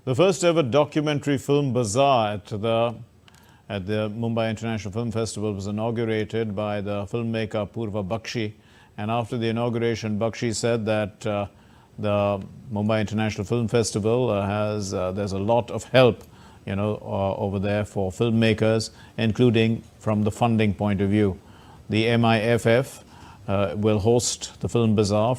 The first ever documentary film bazaar at the Mumbai International Film Festival was inaugurated by the filmmaker Purva Bakshi. And after the inauguration, Bakshi said that the Mumbai International Film Festival there's a lot of help, over there for filmmakers, including from the funding point of view. The MIFF will host the film bazaar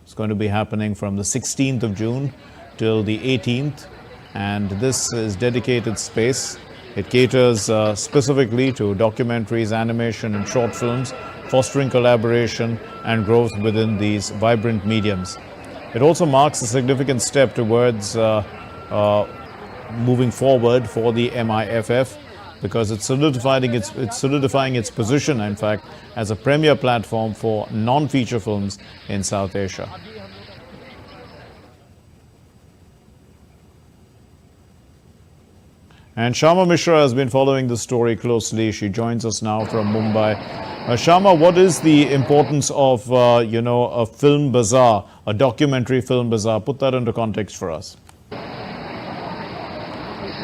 it's going to be happening from the 16th of June till the 18th, and this is dedicated space. It caters specifically to documentaries, animation and short films, fostering collaboration and growth within these vibrant mediums. It also marks a significant step towards moving forward for the MIFF, because it's solidifying its position, in fact, as a premier platform for non-feature films in South Asia. And Shama Mishra has been following this story closely. She joins us now from Mumbai. Shama, what is the importance of, a film bazaar, a documentary film bazaar? Put that into context for us.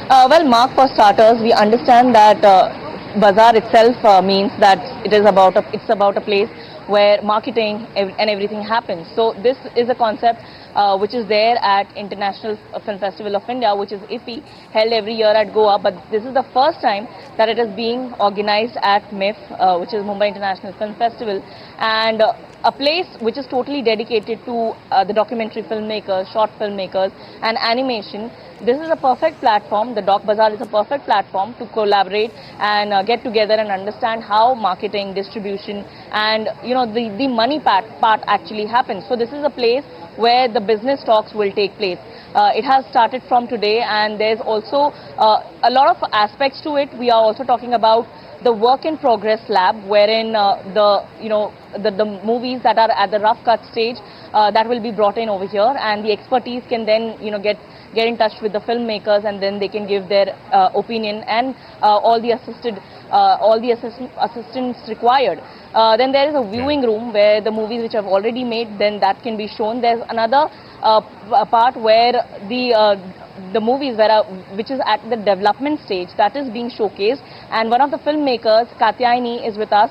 Well, Mark, for starters, we understand that bazaar itself means that it's about a place where marketing and everything happens. So this is a concept which is there at International Film Festival of India, which is IFFI, held every year at Goa. But this is the first time that it is being organized at MIFF, which is Mumbai International Film Festival, and a place which is totally dedicated to the documentary filmmakers, short filmmakers and animation. This is a perfect platform. The Doc Bazaar is a perfect platform to collaborate and get together and understand how marketing, distribution and the money part actually happens. So this is a place where the business talks will take place. It has started from today, and there's also a lot of aspects to it. We are also talking about the work in progress lab, wherein the movies that are at the rough cut stage that will be brought in over here, and the expertise can then get in touch with the filmmakers, and then they can give their opinion and all the assistance required. Then there is a viewing room where the movies which have already made, then that can be shown. There's another part where the movies which is at the development stage, that is being showcased, and one of the filmmakers, Katyayani, is with us.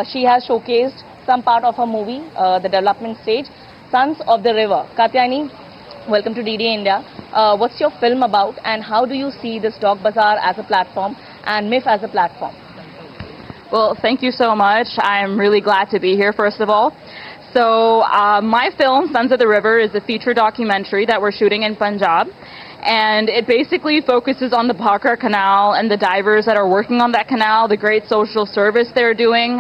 She has showcased some part of her movie, the development stage, Sons of the River. Katyayani, welcome to DD India. What's your film about, and how do you see this Doc Bazaar as a platform and MIFF as a platform? Well, thank you so much. I'm really glad to be here, first of all. So my film, Sons of the River, is a feature documentary that we're shooting in Punjab. And it basically focuses on the Bhakra Canal and the divers that are working on that canal, the great social service they're doing,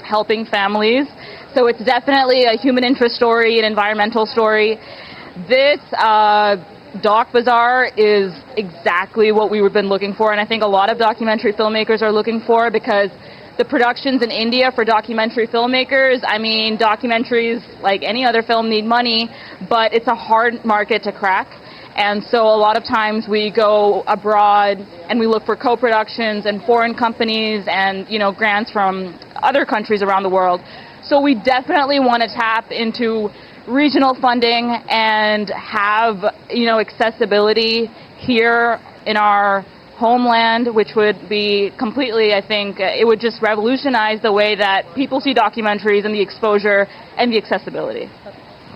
helping families. So it's definitely a human interest story, an environmental story. This Doc Bazaar is exactly what we've been looking for, and I think a lot of documentary filmmakers are looking for, because the productions in India for documentary filmmakers, I mean, documentaries like any other film need money, but it's a hard market to crack. And so a lot of times we go abroad and we look for co-productions and foreign companies and, grants from other countries around the world. So we definitely want to tap into regional funding and have, accessibility here in our homeland, which would be completely, I think, it would just revolutionize the way that people see documentaries and the exposure and the accessibility.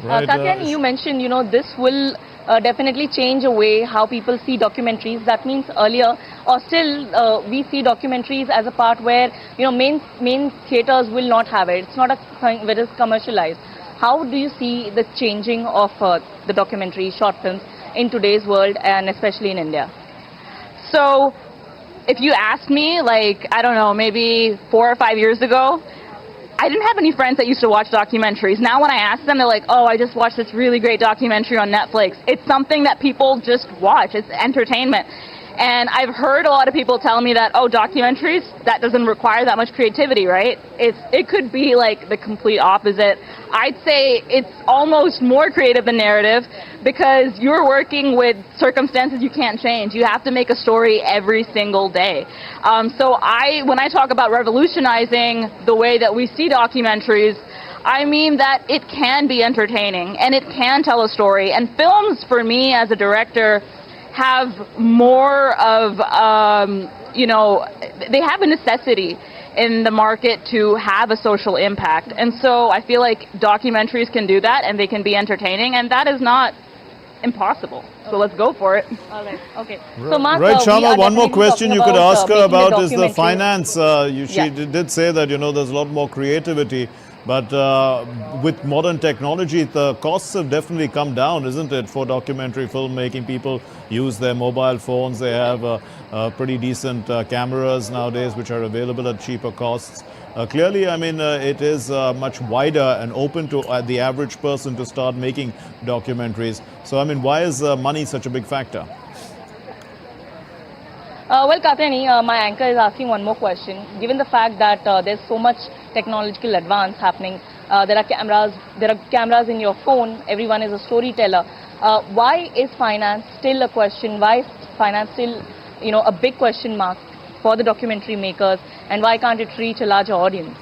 Right, Katyayani, you mentioned, this will definitely change a way how people see documentaries. That means earlier, or still, we see documentaries as a part where, main theaters will not have it. It's not a thing that is commercialized. How do you see the changing of the documentary short films in today's world, and especially in India? So if you asked me, I don't know, maybe 4 or 5 years ago, I didn't have any friends that used to watch documentaries. Now when I ask them, they're like, oh, I just watched this really great documentary on Netflix. It's something that people just watch. It's entertainment. And I've heard a lot of people tell me that, oh, documentaries, that doesn't require that much creativity, right? It could be like the complete opposite. I'd say it's almost more creative than narrative, because you're working with circumstances you can't change. You have to make a story every single day. So when I talk about revolutionizing the way that we see documentaries, I mean that it can be entertaining and it can tell a story. And films, for me as a director, have more of, they have a necessity in the market to have a social impact. And so I feel like documentaries can do that, and they can be entertaining, and that is not impossible. So let's go for it. All right. Okay. So, Mark, Right, we Sharma, are one more definitely question you talking could ask her making a about is the documentary. finance. She Yeah. did say that, there's a lot more creativity, but with modern technology, the costs have definitely come down, isn't it, for documentary filmmaking? People use their mobile phones. They have pretty decent cameras nowadays, which are available at cheaper costs. Clearly, I mean, it is much wider and open to the average person to start making documentaries. So, I mean, why is money such a big factor? Well, Katyani, my anchor is asking one more question. Given the fact that there's so much technological advance happening, there are cameras in your phone. Everyone is a storyteller. Why is finance still a question? Why is finance still, a big question mark for the documentary makers, and why can't it reach a larger audience?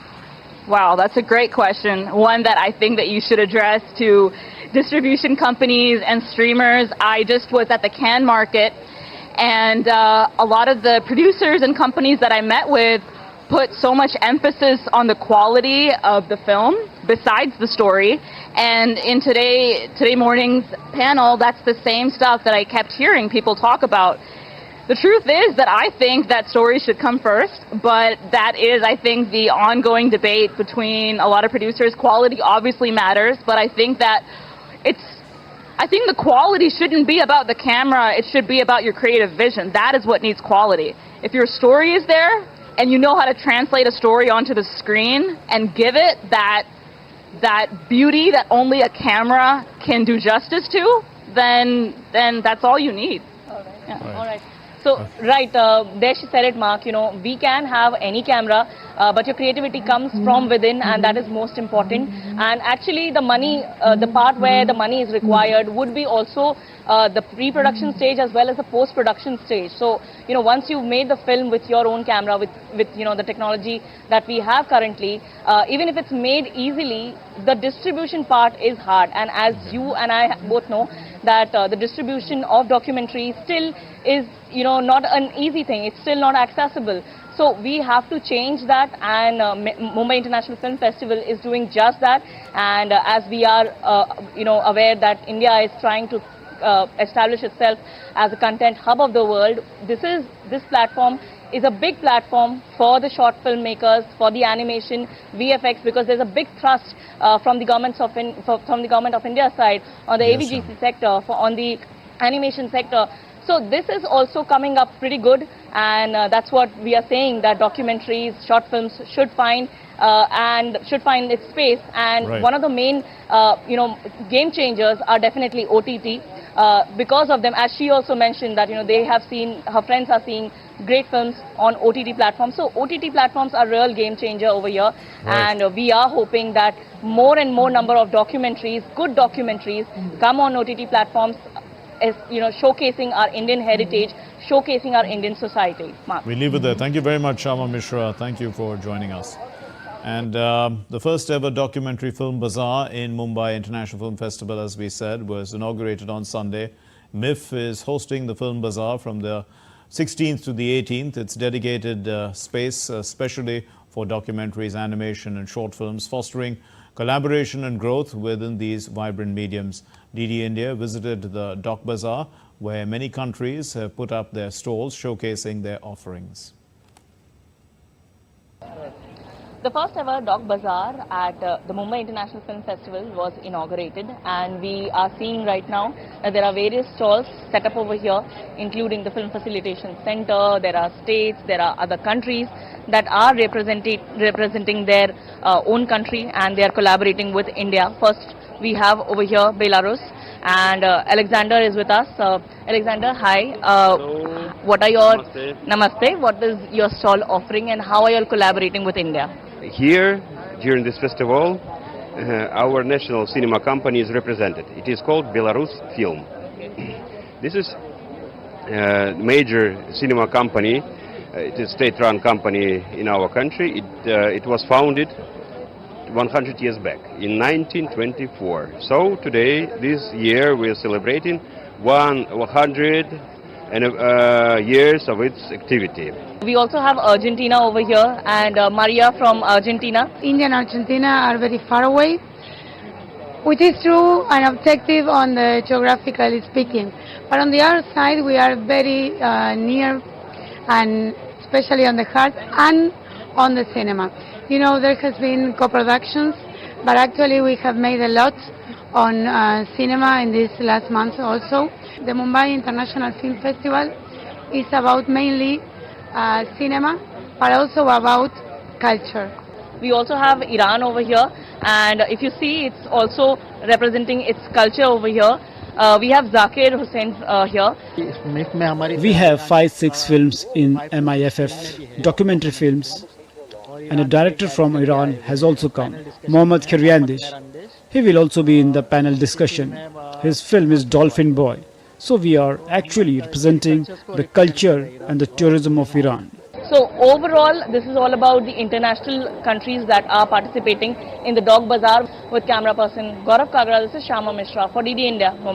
Wow, that's a great question. One that I think that you should address to distribution companies and streamers. I just was at the Cannes market, and a lot of the producers and companies that I met with put so much emphasis on the quality of the film besides the story. And in today morning's panel, that's the same stuff that I kept hearing people talk about. The truth is that I think that stories should come first, but that is, I think, the ongoing debate between a lot of producers. Quality obviously matters, but I think that the quality shouldn't be about the camera, it should be about your creative vision. That is what needs quality. If your story is there, and you know how to translate a story onto the screen and give it that beauty that only a camera can do justice to, then that's all you need. All right. Yeah. All right. So, right, there she said it, Mark, we can have any camera, but your creativity comes from within, and that is most important. And actually the money, the part where the money is required would be also the pre-production stage as well as the post-production stage. So, once you've made the film with your own camera, with the technology that we have currently, even if it's made easily, the distribution part is hard. And as you and I both know, that the distribution of documentaries still is, not an easy thing. It's still not accessible. So we have to change that, and Mumbai International Film Festival is doing just that. And as we are, aware that India is trying to establish itself as a content hub of the world, this platform is a big platform for the short filmmakers, for the animation, VFX, because there's a big thrust from the government of India side on the AVGC sector, on the animation sector. So this is also coming up pretty good, and that's what we are saying, that documentaries, short films should find its space. And one of the main game changers are definitely OTT. Because of them, as she also mentioned, that her friends are seeing great films on OTT platforms. So OTT platforms are real game changer over here, and we are hoping that more and more number of documentaries, good documentaries, come on OTT platforms, showcasing our Indian heritage, showcasing our Indian society. Mark. We leave it there. Thank you very much, Sharma Mishra. Thank you for joining us. And the first ever Documentary Film Bazaar in Mumbai International Film Festival, as we said, was inaugurated on Sunday. MIFF is hosting the Film Bazaar from the 16th to the 18th. It's dedicated space especially for documentaries, animation and short films, fostering collaboration and growth within these vibrant mediums. DD India visited the Doc Bazaar, where many countries have put up their stalls showcasing their offerings. The first ever Doc Bazaar at the Mumbai International Film Festival was inaugurated, and we are seeing right now that there are various stalls set up over here, including the Film Facilitation Center. There are states, there are other countries that are representing their own country, and they are collaborating with India. First, we have over here Belarus, and Alexander is with us. Alexander, hi. Hello. What are your Namaste. What is your stall offering, and how are you collaborating with India? Here, during this festival, our national cinema company is represented. It is called Belarus Film. This is a major cinema company. It is a state-run company in our country. It was founded 100 years back, in 1924. So today, this year, we are celebrating 100 years of its activity. We also have Argentina over here, and Maria from Argentina. India and Argentina are very far away, which is true and objective on the geographically speaking. But on the other side, we are very near, and especially on the heart and on the cinema. You know, there has been co-productions, but actually we have made a lot on cinema in these last months also. The Mumbai International Film Festival is about mainly cinema, but also about culture. We also have Iran over here, and if you see, it's also representing its culture over here. We have Zakir Hussain here. We have 5-6 films in MIFF, documentary films, and a director from Iran has also come, Mohammad Kiryandish. He will also be in the panel discussion. His film is Dolphin Boy. So we are actually representing the culture and the tourism of Iran. So overall, this is all about the international countries that are participating in the Doc Bazaar. With camera person Gaurav Kagra, this is Shama Mishra for DD India, Mumbai.